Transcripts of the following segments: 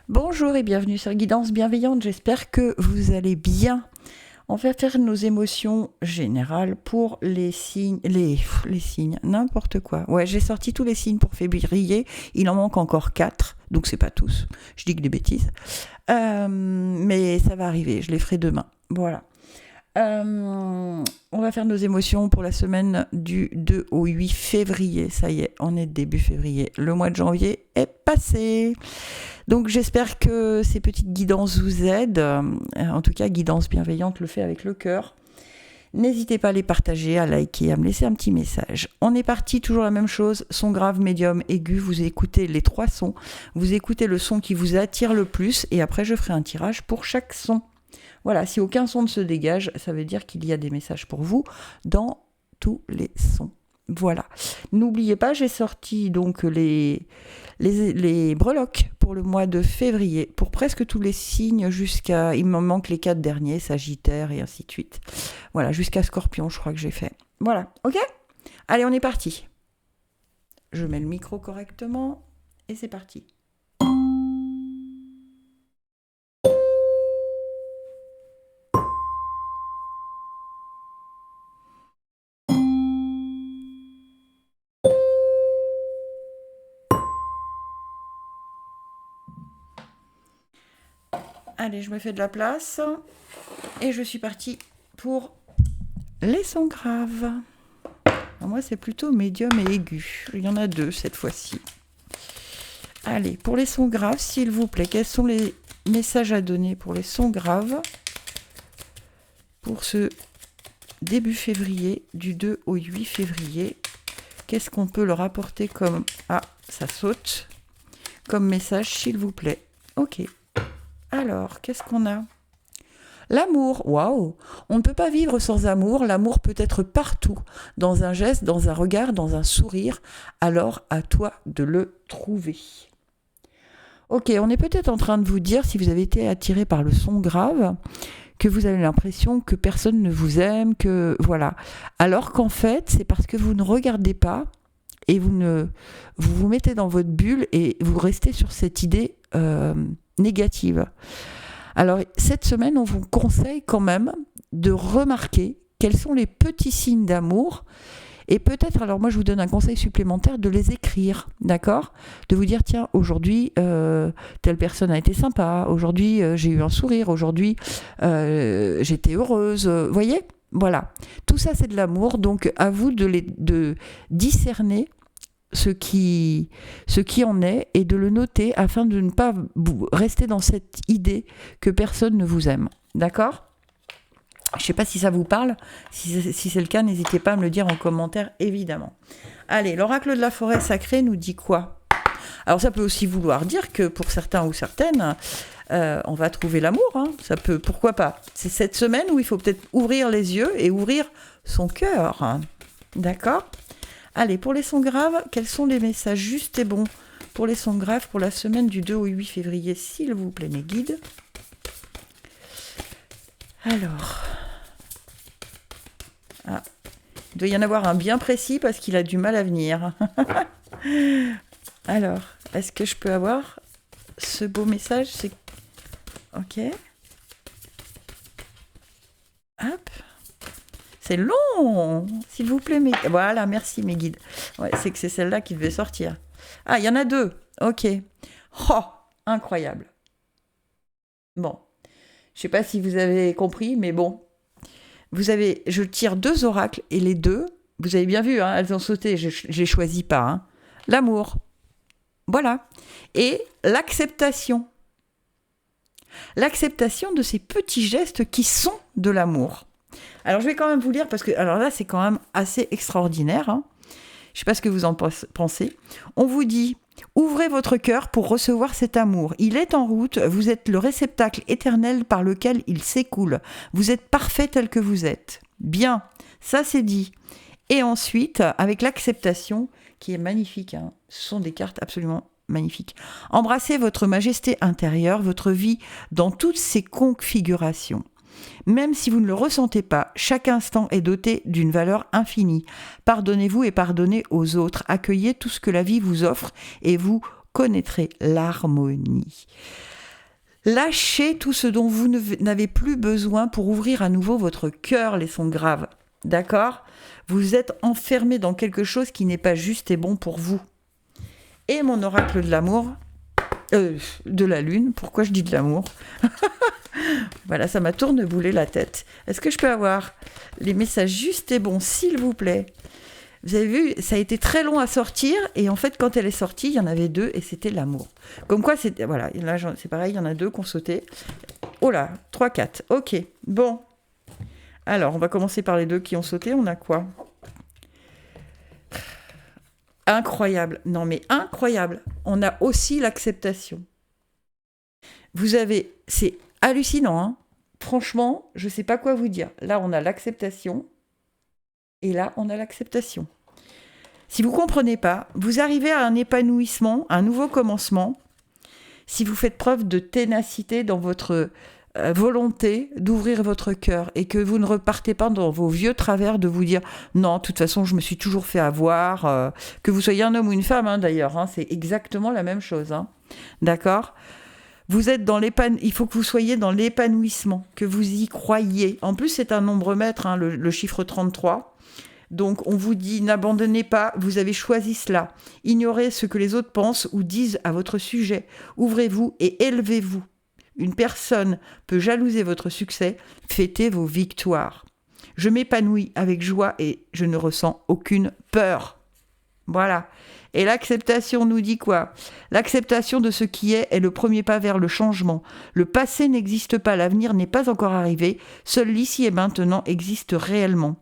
Bonjour et bienvenue sur Guidance Bienveillante, j'espère que vous allez bien. On va faire nos émotions générales pour les signes, les signes, n'importe quoi. Ouais, j'ai sorti tous les signes pour février, il en manque encore 4, donc c'est pas tous, je dis que des bêtises. Mais ça va arriver, je les ferai demain, voilà. On va faire nos émotions pour la semaine du 2 au 8 février. Ça y est, on est début février. Le mois de janvier est passé. Donc j'espère que ces petites guidances vous aident. En tout cas, Guidance Bienveillante le fait avec le cœur. N'hésitez pas à les partager, à liker, à me laisser un petit message. On est parti, toujours la même chose, son grave, médium, aigu. Vous écoutez les 3 sons. Vous écoutez le son qui vous attire le plus et après je ferai un tirage pour chaque son. Voilà, si aucun son ne se dégage, ça veut dire qu'il y a des messages pour vous dans tous les sons. Voilà. N'oubliez pas, j'ai sorti donc les breloques pour le mois de février, pour presque tous les signes jusqu'à... Il me manque les 4 derniers, Sagittaire et ainsi de suite. Voilà, jusqu'à Scorpion, je crois que j'ai fait. Voilà, ok ? Allez, on est parti. Je mets le micro correctement et c'est parti. Allez, je me fais de la place et je suis partie pour les sons graves. Alors moi, c'est plutôt médium et aigu. Il y en a 2 cette fois-ci. Allez, pour les sons graves, s'il vous plaît, quels sont les messages à donner pour les sons graves pour ce début février, du 2 au 8 février? Qu'est-ce qu'on peut leur apporter comme... Ah, ça saute. Comme message, s'il vous plaît. Ok. Alors, qu'est-ce qu'on a ? L'amour, waouh! On ne peut pas vivre sans amour. L'amour peut être partout, dans un geste, dans un regard, dans un sourire. Alors, à toi de le trouver. Ok, on est peut-être en train de vous dire, si vous avez été attiré par le son grave, que vous avez l'impression que personne ne vous aime, que voilà. Alors qu'en fait, c'est parce que vous ne regardez pas et vous vous mettez dans votre bulle et vous restez sur cette idée négative. Alors, cette semaine, on vous conseille quand même de remarquer quels sont les petits signes d'amour. Et peut-être, alors moi, je vous donne un conseil supplémentaire de les écrire, d'accord ? De vous dire, tiens, aujourd'hui, telle personne a été sympa. Aujourd'hui, j'ai eu un sourire. Aujourd'hui, j'étais heureuse. Vous voyez ? Voilà. Tout ça, c'est de l'amour. Donc, à vous de discerner ce qui en est et de le noter afin de ne pas rester dans cette idée que personne ne vous aime. D'accord ? Je ne sais pas si ça vous parle. Si c'est le cas, n'hésitez pas à me le dire en commentaire, évidemment. Allez, l'oracle de la forêt sacrée nous dit quoi ? Alors ça peut aussi vouloir dire que pour certains ou certaines, on va trouver l'amour. Hein. Ça peut, pourquoi pas ? C'est cette semaine où il faut peut-être ouvrir les yeux et ouvrir son cœur. Hein. D'accord ? Allez, pour les sons graves, quels sont les messages justes et bons pour les sons graves pour la semaine du 2 au 8 février, s'il vous plaît, mes guides ? Alors, il doit y en avoir un bien précis parce qu'il a du mal à venir. Alors, est-ce que je peux avoir ce beau message ? C'est... Ok. Hop. C'est long, s'il vous plaît. Voilà, merci mes guides. Ouais, c'est que c'est celle-là qui devait sortir. Ah, il y en a 2. Ok. Oh, incroyable. Bon, je ne sais pas si vous avez compris, mais bon. Je tire 2 oracles et les 2, vous avez bien vu, hein, elles ont sauté, je ne les choisis pas. Hein. L'amour. Voilà. Et l'acceptation. L'acceptation de ces petits gestes qui sont de l'amour. Alors, je vais quand même vous lire, parce que alors là, c'est quand même assez extraordinaire. Hein. Je ne sais pas ce que vous en pensez. On vous dit, ouvrez votre cœur pour recevoir cet amour. Il est en route, vous êtes le réceptacle éternel par lequel il s'écoule. Vous êtes parfait tel que vous êtes. Bien, ça c'est dit. Et ensuite, avec l'acceptation, qui est magnifique, hein, ce sont des cartes absolument magnifiques. Embrassez votre majesté intérieure, votre vie dans toutes ses configurations. Même si vous ne le ressentez pas, chaque instant est doté d'une valeur infinie. Pardonnez-vous et pardonnez aux autres. Accueillez tout ce que la vie vous offre et vous connaîtrez l'harmonie. Lâchez tout ce dont vous n'avez plus besoin pour ouvrir à nouveau votre cœur, les sons graves. D'accord ? Vous êtes enfermé dans quelque chose qui n'est pas juste et bon pour vous. Et mon oracle de l'amour, de la lune, pourquoi je dis de l'amour ? Voilà, ça m'a tourneboulé la tête. Est-ce que je peux avoir les messages justes et bons, s'il vous plaît ? Vous avez vu, ça a été très long à sortir, et en fait, quand elle est sortie, il y en avait 2, et c'était l'amour. Comme quoi, voilà, là, c'est pareil, il y en a 2 qui ont sauté. Oh là, 3, 4, ok, bon. Alors, on va commencer par les 2 qui ont sauté, on a quoi ? Incroyable, non mais incroyable. On a aussi l'acceptation. C'est hallucinant, hein. Franchement, je ne sais pas quoi vous dire. Là, on a l'acceptation, et là, on a l'acceptation. Si vous ne comprenez pas, vous arrivez à un épanouissement, un nouveau commencement, si vous faites preuve de ténacité dans votre volonté d'ouvrir votre cœur et que vous ne repartez pas dans vos vieux travers de vous dire « Non, de toute façon, je me suis toujours fait avoir. » Que vous soyez un homme ou une femme, hein, d'ailleurs, hein, c'est exactement la même chose. Hein. D'accord ? Vous êtes il faut que vous soyez dans l'épanouissement, que vous y croyiez. En plus, c'est un nombre maître, hein, le chiffre 33. Donc, on vous dit, n'abandonnez pas, vous avez choisi cela. Ignorez ce que les autres pensent ou disent à votre sujet. Ouvrez-vous et élevez-vous. Une personne peut jalouser votre succès, fêtez vos victoires. Je m'épanouis avec joie et je ne ressens aucune peur. Voilà. Et l'acceptation nous dit quoi ? L'acceptation de ce qui est le premier pas vers le changement. Le passé n'existe pas, l'avenir n'est pas encore arrivé, seul l'ici et maintenant existe réellement.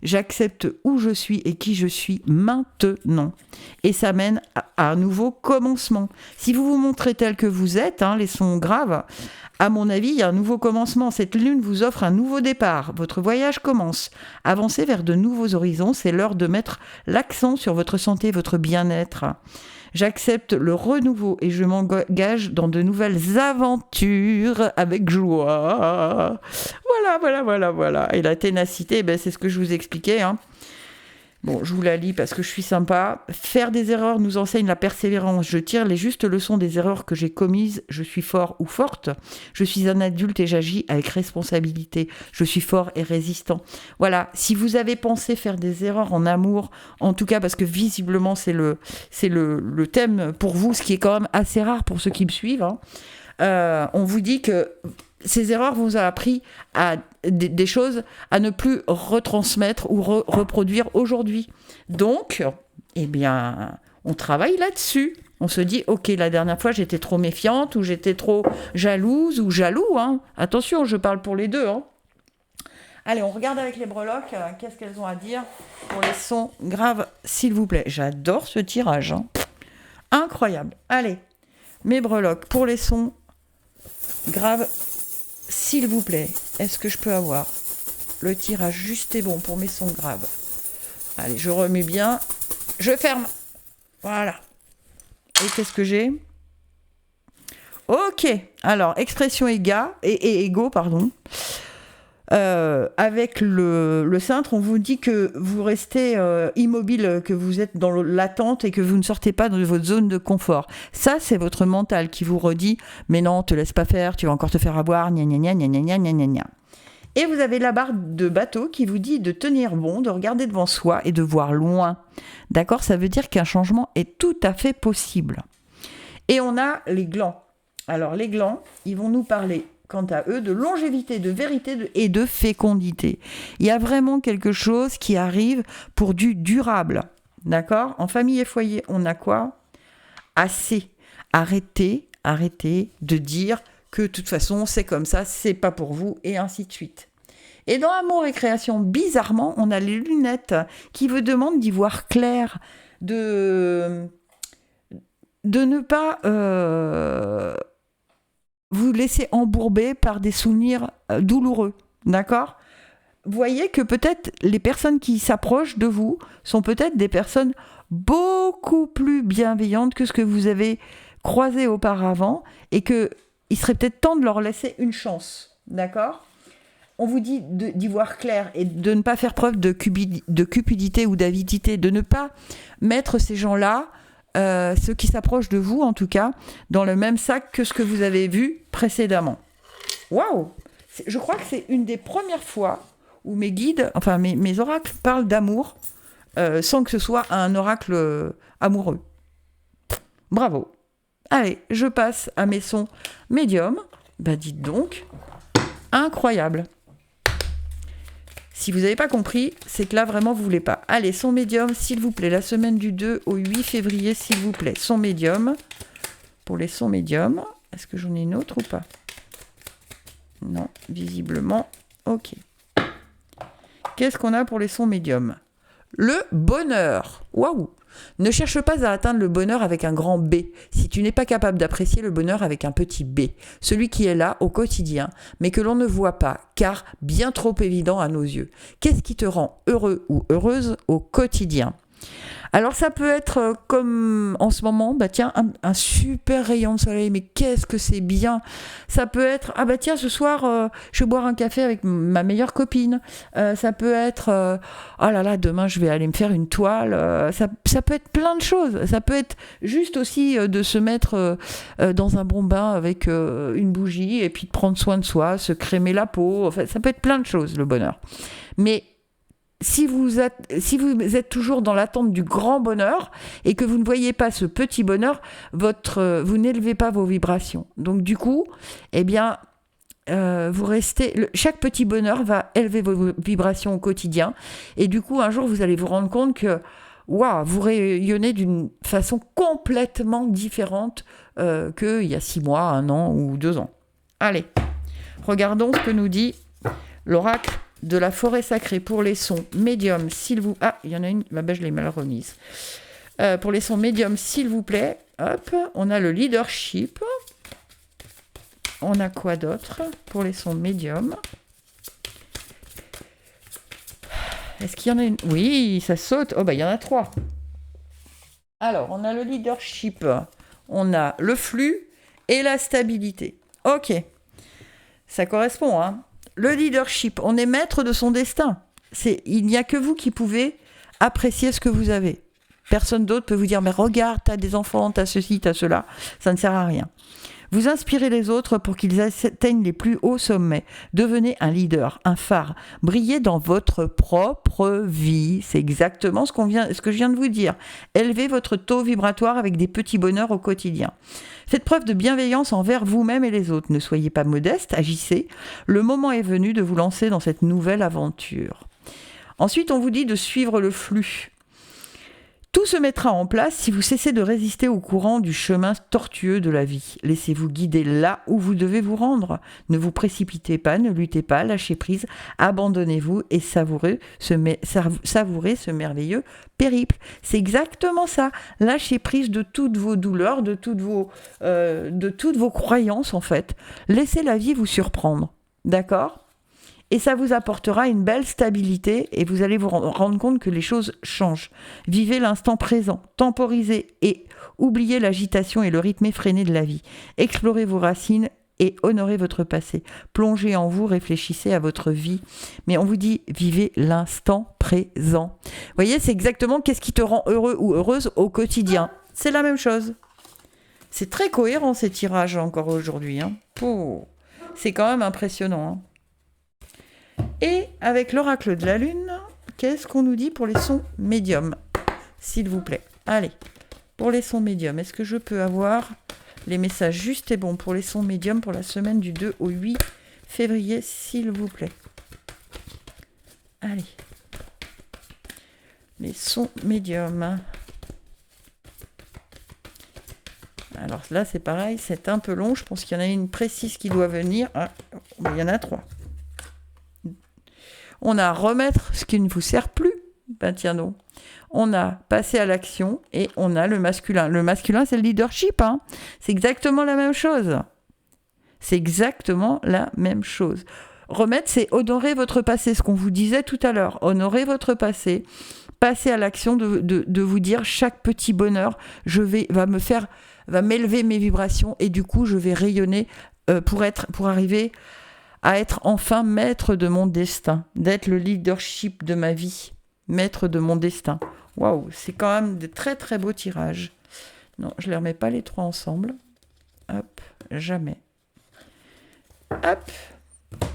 J'accepte où je suis et qui je suis maintenant. Et ça mène à un nouveau commencement. Si vous vous montrez tel que vous êtes, hein, les sons graves, à mon avis, il y a un nouveau commencement. Cette lune vous offre un nouveau départ. Votre voyage commence. Avancez vers de nouveaux horizons. C'est l'heure de mettre l'accent sur votre santé et votre bien-être. J'accepte le renouveau et je m'engage dans de nouvelles aventures avec joie. Voilà. Et la ténacité, c'est ce que je vous expliquais. Hein. Bon, je vous la lis parce que je suis sympa. Faire des erreurs nous enseigne la persévérance. Je tire les justes leçons des erreurs que j'ai commises. Je suis fort ou forte. Je suis un adulte et j'agis avec responsabilité. Je suis fort et résistant. Voilà, si vous avez pensé faire des erreurs en amour, en tout cas parce que visiblement c'est le thème pour vous, ce qui est quand même assez rare pour ceux qui me suivent, hein. On vous dit que ces erreurs vous ont appris à des choses à ne plus retransmettre ou reproduire aujourd'hui. Donc, on travaille là-dessus. On se dit, ok, la dernière fois, j'étais trop méfiante ou j'étais trop jalouse ou jaloux. Hein. Attention, je parle pour les deux. Hein. Allez, on regarde avec les breloques. Qu'est-ce qu'elles ont à dire pour les sons graves, s'il vous plaît. J'adore ce tirage. Hein. Incroyable. Allez, mes breloques pour les sons graves, s'il vous plaît, est-ce que je peux avoir le tirage juste et bon pour mes sons graves ? Allez, je remets bien. Je ferme. Voilà. Et qu'est-ce que j'ai ? Ok. Alors, expression égaux, pardon. Avec le cintre, on vous dit que vous restez immobile, que vous êtes dans l'attente et que vous ne sortez pas de votre zone de confort. Ça, c'est votre mental qui vous redit « Mais non, te laisse pas faire, tu vas encore te faire avoir, gna gna gna gna gna gna gna gna ». Et vous avez la barre de bateau qui vous dit de tenir bon, de regarder devant soi et de voir loin. D'accord ? Ça veut dire qu'un changement est tout à fait possible. Et on a les glands. Alors, les glands, ils vont nous parler quant à eux, de longévité, de vérité et de fécondité. Il y a vraiment quelque chose qui arrive pour du durable. D'accord ? En famille et foyer, on a quoi ? Assez. Arrêtez de dire que de toute façon, c'est comme ça, c'est pas pour vous, et ainsi de suite. Et dans Amour et Création, bizarrement, on a les lunettes qui vous demandent d'y voir clair, de ne pas vous laisser embourber par des souvenirs douloureux, d'accord ? Voyez que peut-être les personnes qui s'approchent de vous sont peut-être des personnes beaucoup plus bienveillantes que ce que vous avez croisé auparavant et qu'il serait peut-être temps de leur laisser une chance, d'accord ? On vous dit d'y voir clair et de ne pas faire preuve de cupidité ou d'avidité, de ne pas mettre ces gens-là, ceux qui s'approchent de vous en tout cas, dans le même sac que ce que vous avez vu précédemment. Waouh! Je crois que c'est une des premières fois où mes guides, enfin mes oracles parlent d'amour sans que ce soit un oracle amoureux. Bravo! Allez, je passe à mes sons médiums. Bah dites donc, incroyable! Si vous n'avez pas compris, c'est que là, vraiment, vous ne voulez pas. Allez, son médium, s'il vous plaît. La semaine du 2 au 8 février, s'il vous plaît. Son médium. Pour les sons médiums. Est-ce que j'en ai une autre ou pas? Non, visiblement. Ok. Qu'est-ce qu'on a pour les sons médiums? Le bonheur. Waouh! Ne cherche pas à atteindre le bonheur avec un grand B, si tu n'es pas capable d'apprécier le bonheur avec un petit b, celui qui est là au quotidien, mais que l'on ne voit pas, car bien trop évident à nos yeux. Qu'est-ce qui te rend heureux ou heureuse au quotidien? Alors ça peut être comme en ce moment, bah tiens, un super rayon de soleil, mais qu'est-ce que c'est bien. Ça peut être, ah bah tiens, ce soir, je vais boire un café avec ma meilleure copine. Ça peut être, oh là là, demain je vais aller me faire une toile. Ça peut être plein de choses. Ça peut être juste aussi de se mettre dans un bon bain avec une bougie et puis de prendre soin de soi, se crémer la peau. Enfin, ça peut être plein de choses, le bonheur. Mais si vous êtes toujours dans l'attente du grand bonheur et que vous ne voyez pas ce petit bonheur, vous n'élevez pas vos vibrations. Donc du coup, eh bien, vous restez. Chaque petit bonheur va élever vos vibrations au quotidien. Et du coup, un jour, vous allez vous rendre compte que waouh, vous rayonnez d'une façon complètement différente qu'il y a 6 mois, 1 an ou 2 ans. Allez, regardons ce que nous dit l'oracle de la forêt sacrée pour les sons médiums, s'il vous... Ah, il y en a une, je l'ai mal remise. Pour les sons médiums, s'il vous plaît, hop, on a le leadership. On a quoi d'autre pour les sons médiums? Est-ce qu'il y en a une? Oui, ça saute. Oh, il y en a 3. Alors, on a le leadership, on a le flux et la stabilité. Ok, ça correspond, hein. Le leadership, on est maître de son destin. Il n'y a que vous qui pouvez apprécier ce que vous avez. Personne d'autre peut vous dire, mais regarde, t'as des enfants, t'as ceci, t'as cela. Ça ne sert à rien. Vous inspirez les autres pour qu'ils atteignent les plus hauts sommets. Devenez un leader, un phare. Brillez dans votre propre vie. C'est exactement ce que je viens de vous dire. Élevez votre taux vibratoire avec des petits bonheurs au quotidien. Faites preuve de bienveillance envers vous-même et les autres. Ne soyez pas modeste, agissez. Le moment est venu de vous lancer dans cette nouvelle aventure. Ensuite, on vous dit de suivre le flux. Tout se mettra en place si vous cessez de résister au courant du chemin tortueux de la vie. Laissez-vous guider là où vous devez vous rendre. Ne vous précipitez pas, ne luttez pas, lâchez prise, abandonnez-vous et savourez ce merveilleux périple. C'est exactement ça. Lâchez prise de toutes vos douleurs, de toutes vos croyances en fait. Laissez la vie vous surprendre. D'accord ? Et ça vous apportera une belle stabilité et vous allez vous rendre compte que les choses changent. Vivez l'instant présent, temporisez et oubliez l'agitation et le rythme effréné de la vie. Explorez vos racines et honorez votre passé. Plongez en vous, réfléchissez à votre vie. Mais on vous dit, vivez l'instant présent. Vous voyez, c'est exactement qu'est-ce qui te rend heureux ou heureuse au quotidien. C'est la même chose. C'est très cohérent ces tirages encore aujourd'hui. Hein. Oh, c'est quand même impressionnant. Hein. Et avec l'oracle de la Lune, qu'est-ce qu'on nous dit pour les sons médiums? S'il vous plaît. Allez, pour les sons médiums, est-ce que je peux avoir les messages justes et bons pour les sons médiums pour la semaine du 2 au 8 février, s'il vous plaît? Allez. Les sons médiums. Alors là, c'est pareil, c'est un peu long. Je pense qu'il y en a une précise qui doit venir. Ah, il y en a 3. On a remettre ce qui ne vous sert plus. Ben tiens donc. On a passé à l'action et on a le masculin. Le masculin, c'est le leadership. Hein. C'est exactement la même chose. C'est exactement la même chose. Remettre, c'est honorer votre passé. Ce qu'on vous disait tout à l'heure. Honorer votre passé. Passer à l'action de vous dire chaque petit bonheur va m'élever mes vibrations et du coup, je vais rayonner pour arriver à être enfin maître de mon destin, d'être le leadership de ma vie, maître de mon destin. Waouh, c'est quand même de très très beaux tirages. Non, je ne les remets pas les 3 ensemble. Hop, jamais. Hop.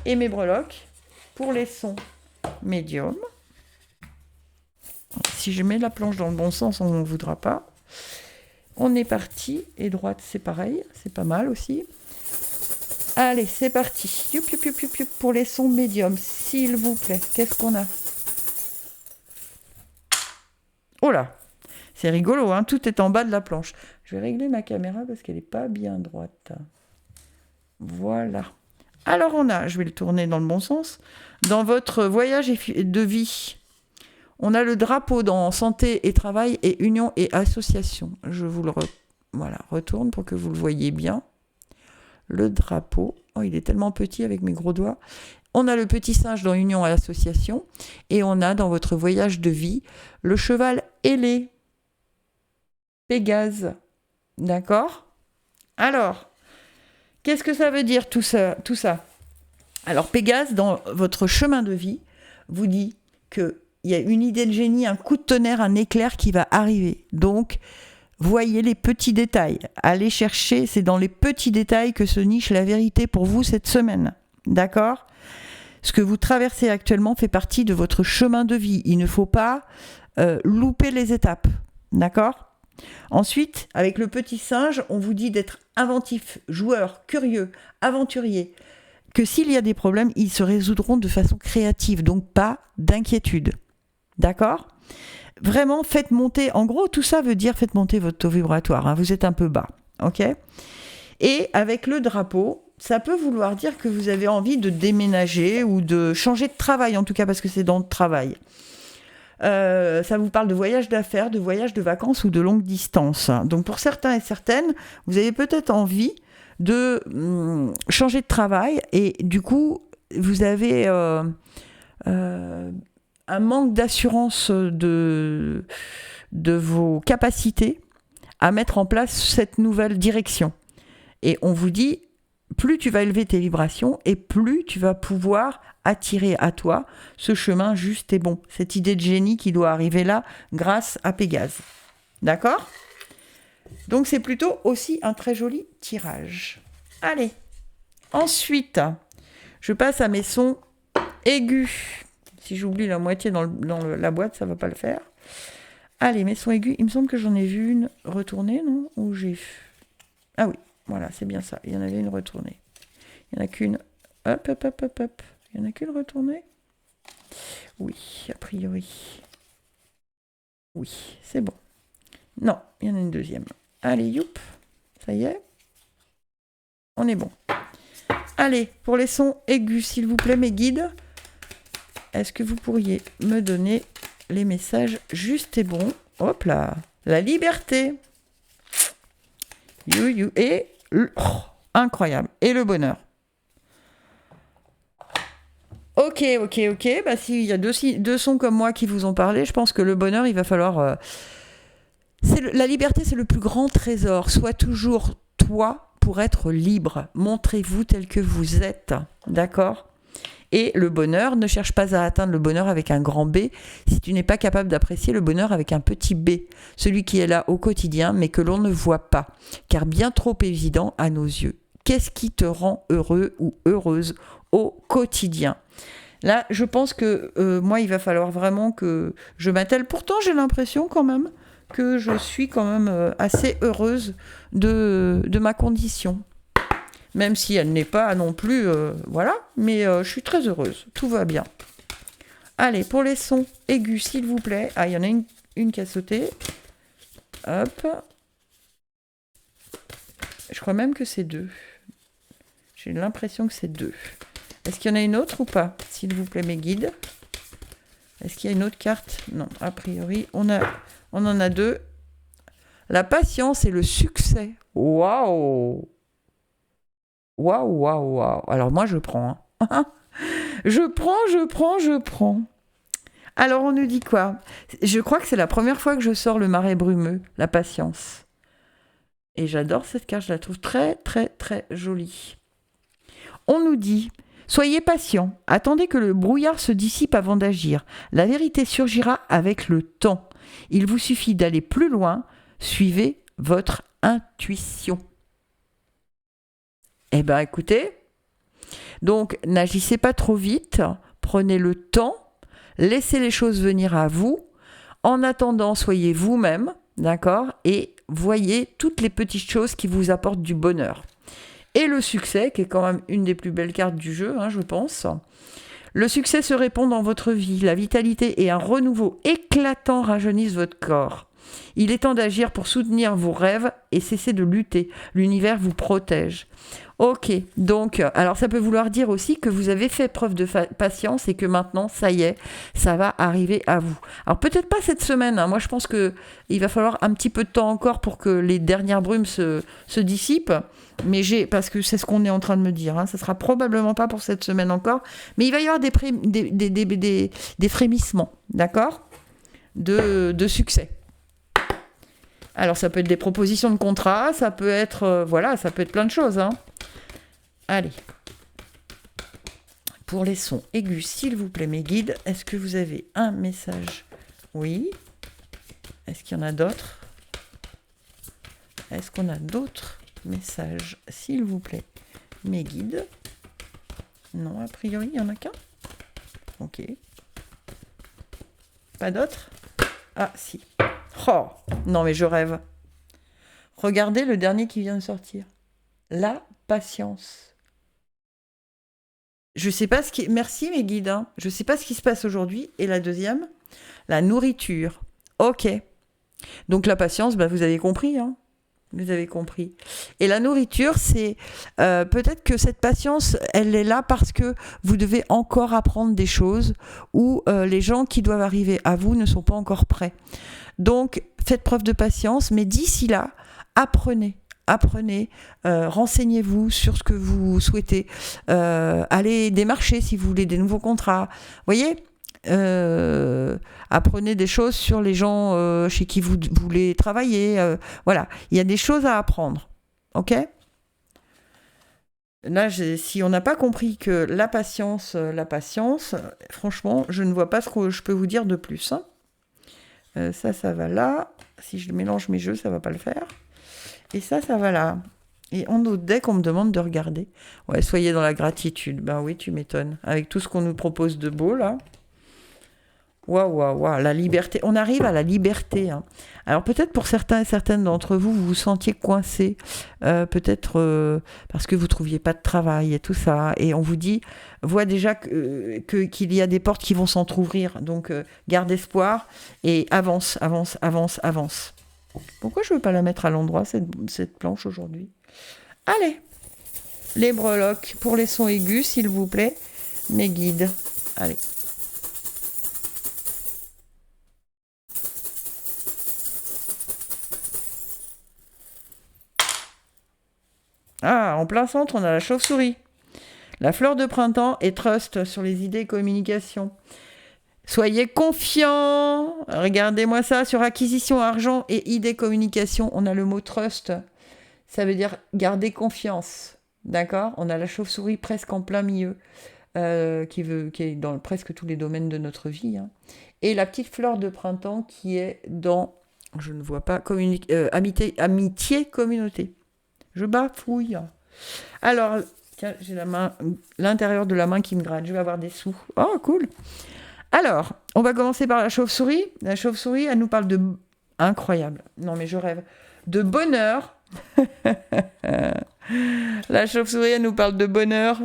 Et mes breloques pour les sons médiums. Si je mets la planche dans le bon sens, on ne voudra pas. On est parti. Et droite, c'est pareil. C'est pas mal aussi. Allez, c'est parti. Youp, youp, youp, youp, youp, pour les sons médiums, s'il vous plaît. Qu'est-ce qu'on a? Oh là, c'est rigolo, hein, tout est en bas de la planche. Je vais régler ma caméra parce qu'elle n'est pas bien droite. Voilà. Alors on a, je vais le tourner dans le bon sens, dans votre voyage de vie, on a le drapeau dans santé et travail et union et association. Je vous le retourne pour que vous le voyez bien. Le drapeau, oh, il est tellement petit avec mes gros doigts. On a le petit singe dans union et association et on a dans votre voyage de vie le cheval ailé, Pégase. D'accord? Alors, qu'est-ce que ça veut dire tout ça? Alors, Pégase, dans votre chemin de vie, vous dit qu'il y a une idée de génie, un coup de tonnerre, un éclair qui va arriver. Donc, voyez les petits détails. Allez chercher, c'est dans les petits détails que se niche la vérité pour vous cette semaine. D'accord? Ce que vous traversez actuellement fait partie de votre chemin de vie. Il ne faut pas louper les étapes. D'accord? Ensuite, avec le petit singe, on vous dit d'être inventif, joueur, curieux, aventurier. Que s'il y a des problèmes, ils se résoudront de façon créative. Donc, pas d'inquiétude. D'accord? Vraiment, faites monter. En gros, tout ça veut dire faites monter votre taux vibratoire. Hein, vous êtes un peu bas. OK? Et avec le drapeau, ça peut vouloir dire que vous avez envie de déménager ou de changer de travail, en tout cas parce que c'est dans le travail. Ça vous parle de voyage d'affaires, de voyage de vacances ou de longue distance. Donc pour certains et certaines, vous avez peut-être envie de changer de travail et du coup, vous avez un manque d'assurance de vos capacités à mettre en place cette nouvelle direction. Et on vous dit, plus tu vas élever tes vibrations et plus tu vas pouvoir attirer à toi ce chemin juste et bon. Cette idée de génie qui doit arriver là grâce à Pégase. D'accord? Donc c'est plutôt aussi un très joli tirage. Allez. Ensuite, je passe à mes sons aigus. Si j'oublie la moitié dans la boîte, ça ne va pas le faire. Allez, mes sons aigus. Il me semble que j'en ai vu une retournée, non? Ou j'ai... Ah oui. Voilà, c'est bien ça. Il y en avait une retournée. Il n'y en a qu'une. Hop, hop, hop, hop, hop. Il n'y en a qu'une retournée? Oui, a priori. Oui, c'est bon. Non, il y en a une deuxième. Allez, youp. Ça y est. On est bon. Allez, pour les sons aigus, s'il vous plaît, mes guides, est-ce que vous pourriez me donner les messages justes et bons? Hop là. La liberté. Et... incroyable. Et le bonheur. Ok. Bah, s'il y a deux sons comme moi qui vous ont parlé, je pense que le bonheur, il va falloir... la liberté, c'est le plus grand trésor. Sois toujours toi pour être libre. Montrez-vous tel que vous êtes. D'accord? Et le bonheur, ne cherche pas à atteindre le bonheur avec un grand B si tu n'es pas capable d'apprécier le bonheur avec un petit b. Celui qui est là au quotidien, mais que l'on ne voit pas, car bien trop évident à nos yeux. Qu'est-ce qui te rend heureux ou heureuse au quotidien? Là, je pense que moi, il va falloir vraiment que je m'attelle. Pourtant, j'ai l'impression quand même que je suis quand même assez heureuse de ma condition. Même si elle n'est pas non plus... voilà, mais je suis très heureuse. Tout va bien. Allez, pour les sons aigus, s'il vous plaît. Ah, il y en a une qui a sauté. Hop. Je crois même que c'est 2. J'ai l'impression que c'est 2. Est-ce qu'il y en a une autre ou pas? S'il vous plaît, mes guides. Est-ce qu'il y a une autre carte? Non, a priori, on en a 2. La patience et le succès. Waouh! Waouh. Alors moi, je prends. Hein. Je prends. Alors, on nous dit quoi? Je crois que c'est la première fois que je sors le marais brumeux, la patience. Et j'adore cette carte, je la trouve très, très, très jolie. On nous dit, soyez patient, attendez que le brouillard se dissipe avant d'agir. La vérité surgira avec le temps. Il vous suffit d'aller plus loin, suivez votre intuition. Eh bien, écoutez, Donc, n'agissez pas trop vite, prenez le temps, laissez les choses venir à vous. En attendant, soyez vous-même, d'accord? Et voyez toutes les petites choses qui vous apportent du bonheur. Et le succès, qui est quand même une des plus belles cartes du jeu, je pense. Le succès se répand dans votre vie. La vitalité et un renouveau éclatant rajeunissent votre corps. Il est temps d'agir pour soutenir vos rêves et cesser de lutter. L'univers vous protège. Ok, donc, alors ça peut vouloir dire aussi que vous avez fait preuve de patience et que maintenant, ça y est, ça va arriver à vous. Alors peut-être pas cette semaine, moi je pense qu'il va falloir un petit peu de temps encore pour que les dernières brumes se dissipent, mais parce que c'est ce qu'on est en train de me dire, ça sera probablement pas pour cette semaine encore, mais il va y avoir des frémissements, d'accord, de succès. Alors ça peut être des propositions de contrat, ça peut être, ça peut être plein de choses, Allez, pour les sons aigus, s'il vous plaît, mes guides, est-ce que vous avez un message? Oui. Est-ce qu'il y en a d'autres? Est-ce qu'on a d'autres messages, s'il vous plaît, mes guides? Non, a priori, il n'y en a qu'un. Ok. Pas d'autres? Ah, si. Oh, non, mais je rêve. Regardez le dernier qui vient de sortir. La patience. Je sais pas ce qui... Merci mes guides. Je sais pas ce qui se passe aujourd'hui. Et la deuxième, la nourriture. Ok. Donc la patience, vous avez compris. Vous avez compris. Et la nourriture, c'est... peut-être que cette patience, elle est là parce que vous devez encore apprendre des choses ou les gens qui doivent arriver à vous ne sont pas encore prêts. Donc, faites preuve de patience, mais d'ici là, apprenez, renseignez-vous sur ce que vous souhaitez, allez démarcher si vous voulez des nouveaux contrats. Voyez, apprenez des choses sur les gens chez qui vous voulez travailler. Voilà, il y a des choses à apprendre. Ok ? Là, si on n'a pas compris que la patience, franchement, je ne vois pas ce que je peux vous dire de plus. Ça va là. Si je mélange mes jeux, ça va pas le faire. Et ça va là. Et en autre deck, on me demande de regarder. Ouais, soyez dans la gratitude. Ben oui, tu m'étonnes. Avec tout ce qu'on nous propose de beau, là. Waouh, la liberté. On arrive à la liberté. Alors peut-être pour certains et certaines d'entre vous, vous vous sentiez coincés. Peut-être parce que vous ne trouviez pas de travail et tout ça. Et on vous dit, voit déjà qu'il y a des portes qui vont s'entrouvrir. Donc garde espoir et avance. Pourquoi je ne veux pas la mettre à l'endroit, cette planche aujourd'hui? Allez, les breloques pour les sons aigus, s'il vous plaît. Mes guides. Allez. Ah, en plein centre, on a la chauve-souris. La fleur de printemps et trust sur les idées et communication. Soyez confiants. Regardez-moi ça. Sur acquisition, argent et idées communication, on a le mot trust. Ça veut dire garder confiance. D'accord ? On a la chauve-souris presque en plein milieu, qui est dans presque tous les domaines de notre vie. Et la petite fleur de printemps qui est dans, je ne vois pas, amitié, communauté. Je bafouille. Alors, tiens, j'ai l'intérieur de la main qui me gratte. Je vais avoir des sous. Oh, cool. Alors, on va commencer par la chauve-souris. La chauve-souris, elle nous parle de... Incroyable. Non, mais je rêve. De bonheur. La chauve-souris, elle nous parle de bonheur,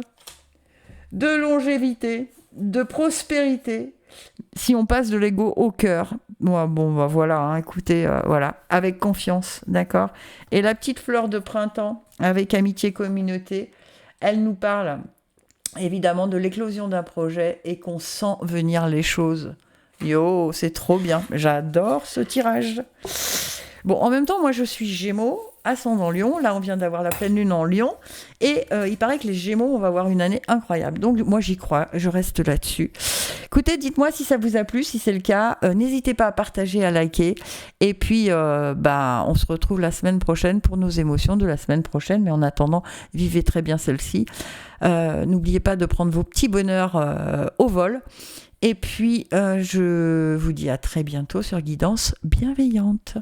de longévité, de prospérité. Si on passe de l'ego au cœur, voilà, écoutez, voilà, avec confiance, d'accord. Et la petite fleur de printemps, avec amitié, communauté, elle nous parle évidemment de l'éclosion d'un projet et qu'on sent venir les choses. Yo, c'est trop bien, j'adore ce tirage. Bon, en même temps, moi je suis Gémeaux, ascendant Lion. Là, on vient d'avoir la pleine lune en Lion. Et il paraît que les Gémeaux, on va avoir une année incroyable. Donc, moi, j'y crois. Je reste là-dessus. Écoutez, dites-moi si ça vous a plu. Si c'est le cas, n'hésitez pas à partager, à liker. Et puis, on se retrouve la semaine prochaine pour nos émotions de la semaine prochaine. Mais en attendant, vivez très bien celle-ci. N'oubliez pas de prendre vos petits bonheurs au vol. Et puis, je vous dis à très bientôt sur Guidance Bienveillante.